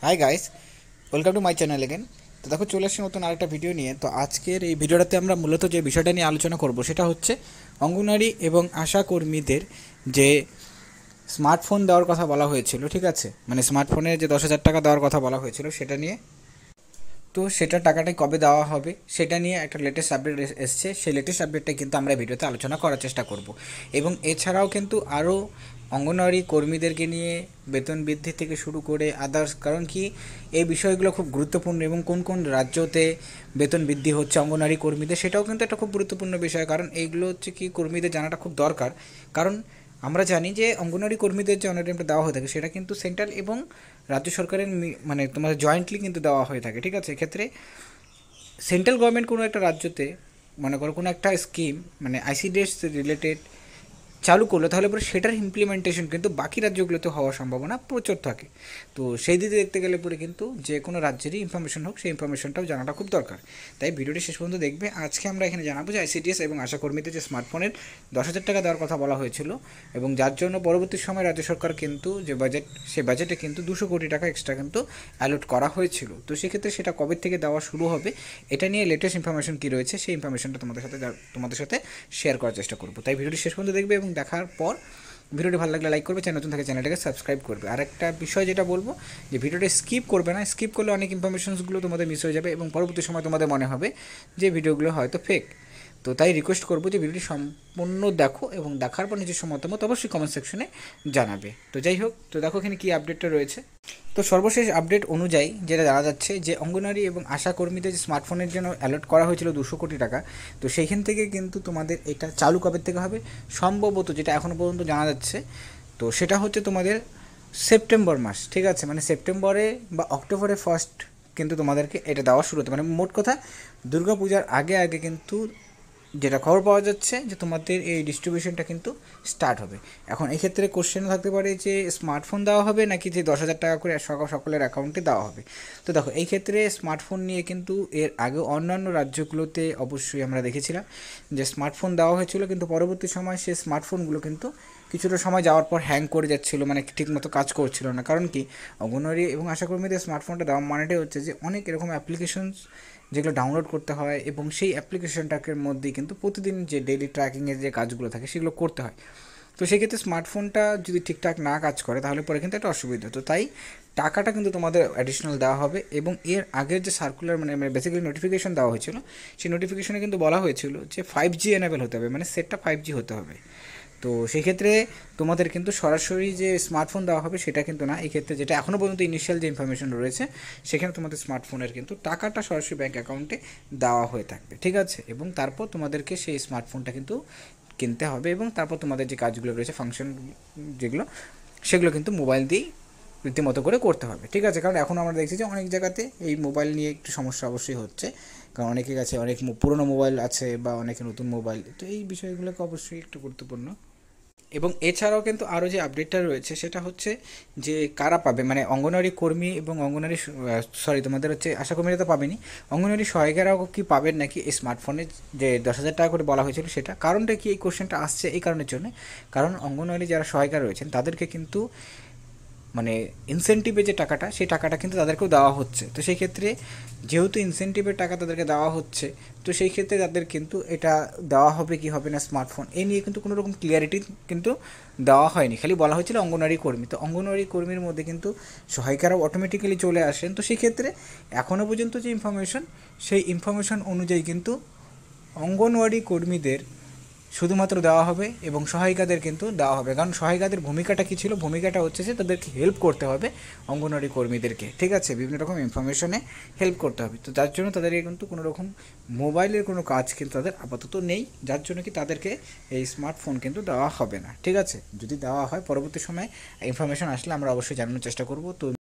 Hi guys, welcome to my channel again. তো দেখো, চলে আসছি নতুন আরেকটা ভিডিও নিয়ে। তো আজকের এই ভিডিওটাতে আমরা মূলত যে বিষয়টা নিয়ে আলোচনা করব সেটা হচ্ছে অঙ্গনওয়াড়ি এবং আশা কর্মীদের যে স্মার্টফোন দেওয়ার কথা বলা হয়েছিল, ঠিক আছে, মানে স্মার্টফোনে যে 10,000 টাকা দেওয়ার কথা বলা হয়েছিল সেটা নিয়ে। তো সেটা টাকাটা কবে দেওয়া হবে সেটা নিয়ে একটা লেটেস্ট আপডেট এসছে। সেই লেটেস্ট আপডেটটা কিন্তু আমরা ভিডিওতে আলোচনা করার চেষ্টা করব। এবং এছাড়াও কিন্তু আরও অঙ্গনওয়াড়ি কর্মীদেরকে নিয়ে বেতন বৃদ্ধি থেকে শুরু করে আদার্স, কারণ কি এই বিষয়গুলো খুব গুরুত্বপূর্ণ এবং কোন কোন রাজ্যতে বেতন বৃদ্ধি হচ্ছে অঙ্গনওয়াড়ি কর্মীদের, সেটাও কিন্তু একটা খুব গুরুত্বপূর্ণ বিষয়। কারণ এইগুলো হচ্ছে কি কর্মীদের জানাটা খুব দরকার। কারণ আমরা জানি যে অঙ্গনওয়াড়ি কর্মীদের যে অনারিয়ামটা দেওয়া হয়ে থাকে সেটা কিন্তু সেন্ট্রাল এবং রাজ্য সরকারের মানে তোমাদের জয়েন্টলি কিন্তু দেওয়া হয়ে থাকে, ঠিক আছে। এক্ষেত্রে সেন্ট্রাল গভর্নমেন্ট কোনো একটা রাজ্যতে মনে করো কোনো একটা স্কিম মানে আইসিডিএস রিলেটেড চালু করলো, তাহলে পরে সেটার ইমপ্লিমেন্টেশন কিন্তু বাকি রাজ্যগুলোতে হওয়ার সম্ভাবনা প্রচুর থাকে। তো সেই দিকে দেখতে গেলে পরে কিন্তু যে কোনো রাজ্যেরই ইনফরমেশন হোক, সেই ইনফরমেশনটাও জানাটা খুব দরকার। তাই ভিডিওটি শেষ পর্যন্ত দেখবে। আজকে আমরা এখানে জানাবো যে আইসিডিএস এবং আশা কর্মীদের যে স্মার্টফোনের 10,000 টাকা দেওয়ার কথা বলা হয়েছিল, এবং যার জন্য পরবর্তী সময় রাজ্য সরকার কিন্তু যে বাজেট, সেই বাজেটে কিন্তু 200 কোটি টাকা এক্সট্রা কিন্তু অ্যালট করা হয়েছিল। তো সেক্ষেত্রে সেটা কবে থেকে দেওয়া শুরু হবে, এটা নিয়ে লেটেস্ট ইনফরমেশন কী রয়েছে সেই ইনফরমেশনটা তোমাদের সাথে শেয়ার করার চেষ্টা করবো। তাই ভিডিওটি শেষ পর্যন্ত দেখবে এবং দেখার পর ভিডিওটি ভালো লাগলে লাইক করবে, চ্যানেল নতুন থাকে চ্যানেলটাকে সাবস্ক্রাইব করবে। আর একটা বিষয় যেটা বলবো, যে ভিডিওটা স্কিপ করবে না, স্কিপ করলে অনেক ইনফরমেশনসগুলো তোমাদের মিস হয়ে যাবে এবং পরবর্তী সময় তোমাদের মনে হবে যে ভিডিওগুলো হয়তো ফেক। তো তাই রিকোয়েস্ট করবো যে ভিডিওটি সম্পূর্ণ দেখো এবং দেখার পর নিজস্ব মতামত অবশ্যই কমেন্ট সেকশনে জানাবে। তো যাই হোক, তো দেখো এখানে কী আপডেটটা রয়েছে। তো সর্বশেষ আপডেট অনুযায়ী যেটা জানা যাচ্ছে যে অঙ্গনওয়াড়ি এবং আশা কর্মীদের যে স্মার্টফোনের জন্য অ্যালট করা হয়েছিল 200 কোটি টাকা, তো সেইখান থেকে কিন্তু তোমাদের এটা চালু কবে থেকে হবে সম্ভবত, যেটা এখনও পর্যন্ত জানা যাচ্ছে, তো সেটা হচ্ছে তোমাদের সেপ্টেম্বর মাস, ঠিক আছে, মানে সেপ্টেম্বরে বা অক্টোবরে ফার্স্ট কিন্তু তোমাদেরকে এটা দেওয়া শুরু হতে, মানে মোট কথা দুর্গাপূজার আগে আগে কিন্তু যেটা খবর পাওয়া যাচ্ছে যে তোমাদের এই ডিস্ট্রিবিউশনটা কিন্তু স্টার্ট হবে। এখন এই ক্ষেত্রে কোশ্চেন থাকতে পারে যে স্মার্টফোন দেওয়া হবে নাকি যে 10,000 টাকা করে সকলের অ্যাকাউন্টে দেওয়া হবে। তো দেখো, এই ক্ষেত্রে স্মার্টফোন নিয়ে কিন্তু এর আগে অন্যান্য রাজ্যগুলোতে অবশ্যই আমরা দেখেছিলাম যে স্মার্টফোন দেওয়া হয়েছিল, কিন্তু পরবর্তী সময় সেই স্মার্টফোনগুলো কিন্তু কিছুটা সময় যাওয়ার পর হ্যাং করে যাচ্ছিলো, মানে ঠিকমতো কাজ করছিল না। কারণ কি, অঙ্গনওয়াড়ি এবং আশাকর্মীদের স্মার্টফোনটা দেওয়া মানেটাই হচ্ছে যে অনেক এরকম অ্যাপ্লিকেশনস যেগুলো ডাউনলোড করতে হয় এবং সেই অ্যাপ্লিকেশনটাকের মধ্যেই কিন্তু প্রতিদিন যে ডেইলি ট্র্যাকিংয়ের যে কাজগুলো থাকে সেগুলো করতে হয়। তো সেক্ষেত্রে স্মার্টফোনটা যদি ঠিকঠাক না কাজ করে তাহলে পরে কিন্তু একটা অসুবিধা। তো তাই টাকাটা কিন্তু তোমাদের অ্যাডিশনাল দেওয়া হবে। এবং এর আগের যে সার্কুলার মানে বেসিক্যালি নোটিফিকেশন দেওয়া হয়েছিল, সেই নোটিফিকেশনে কিন্তু বলা হয়েছিল যে 5G এনেবেল হতে হবে, মানে সেটটা 5G হতে হবে। তো সেক্ষেত্রে তোমাদের কিন্তু সরাসরি যে স্মার্টফোন দেওয়া হবে সেটা কিন্তু না। এই ক্ষেত্রে যেটা এখনও পর্যন্ত ইনিশিয়াল যে ইনফরমেশন রয়েছে, সেখানে তোমাদের স্মার্টফোনের কিন্তু টাকাটা সরাসরি ব্যাঙ্ক অ্যাকাউন্টে দেওয়া হয়ে থাকবে, ঠিক আছে। এবং তারপর তোমাদেরকে সেই স্মার্টফোনটা কিন্তু কিনতে হবে এবং তারপর তোমাদের যে কাজগুলো রয়েছে, ফাংশন যেগুলো, সেগুলো কিন্তু মোবাইল দিয়েই রীতিমতো করে করতে হবে, ঠিক আছে। কারণ এখন আমরা দেখছি যে অনেক জায়গাতে এই মোবাইল নিয়ে একটু সমস্যা অবশ্যই হচ্ছে, কারণ অনেকের কাছে অনেক পুরনো মোবাইল আছে বা অনেকে নতুন মোবাইল, তো এই বিষয়গুলোকে অবশ্যই একটু গুরুত্বপূর্ণ। এবং এছাড়াও কিন্তু আরও যে আপডেটটা রয়েছে সেটা হচ্ছে যে কারা পাবে, মানে অঙ্গনওয়াড়ি কর্মী এবং অঙ্গনওয়াড়ি তোমাদের হচ্ছে আশাকর্মীরা তো পাবেনি, অঙ্গনওয়াড়ি সহায়িকারাও কি পাবেন নাকি এই স্মার্টফোনে যে 10,000 টাকা করে বলা হয়েছিল সেটা। কারণটা কি, এই কোশ্চেনটা আসছে এই কারণের জন্য, কারণ অঙ্গনওয়াড়ি যারা সহায়িকা রয়েছেন তাদেরকে কিন্তু মানে ইনসেন্টিভে যে টাকাটা, সেই টাকাটা কিন্তু তাদেরকেও দেওয়া হচ্ছে। তো সেই ক্ষেত্রে যেহেতু ইনসেন্টিভের টাকা তাদেরকে দেওয়া হচ্ছে, তো সেই ক্ষেত্রে তাদের কিন্তু এটা দেওয়া হবে কি হবে না স্মার্টফোন, এই নিয়ে কিন্তু কোনো রকম ক্লিয়ারিটি কিন্তু দেওয়া হয়নি। খালি বলা হয়েছিল অঙ্গনওয়াড়ি কর্মী, তো অঙ্গনওয়াড়ি কর্মীর মধ্যে কিন্তু সহায়িকারাও অটোমেটিক্যালি চলে আসেন। তো সেই ক্ষেত্রে এখনও পর্যন্ত যে ইনফরমেশন, সেই ইনফরমেশন অনুযায়ী কিন্তু অঙ্গনওয়াড়ি কর্মীদের শুধুমাত্র দেওয়া হবে এবং সহায়িকাদের কিন্তু দেওয়া হবে। কারণ সহায়িকাদের ভূমিকাটা কী ছিল, ভূমিকাটা হচ্ছে যে তাদেরকে হেল্প করতে হবে অঙ্গনওয়াড়ি কর্মীদেরকে, ঠিক আছে, বিভিন্ন রকম ইনফরমেশনে হেল্প করতে হবে। তো যার জন্য তাদেরকে কিন্তু কোনো রকম মোবাইলের কোনো কাজ কিন্তু তাদের আপাতত নেই, যার জন্য কি তাদেরকে এই স্মার্টফোন কিন্তু দেওয়া হবে না, ঠিক আছে। যদি দেওয়া হয় পরবর্তী সময় ইনফরমেশন আসলে আমরা অবশ্যই জানানোর চেষ্টা করব। তো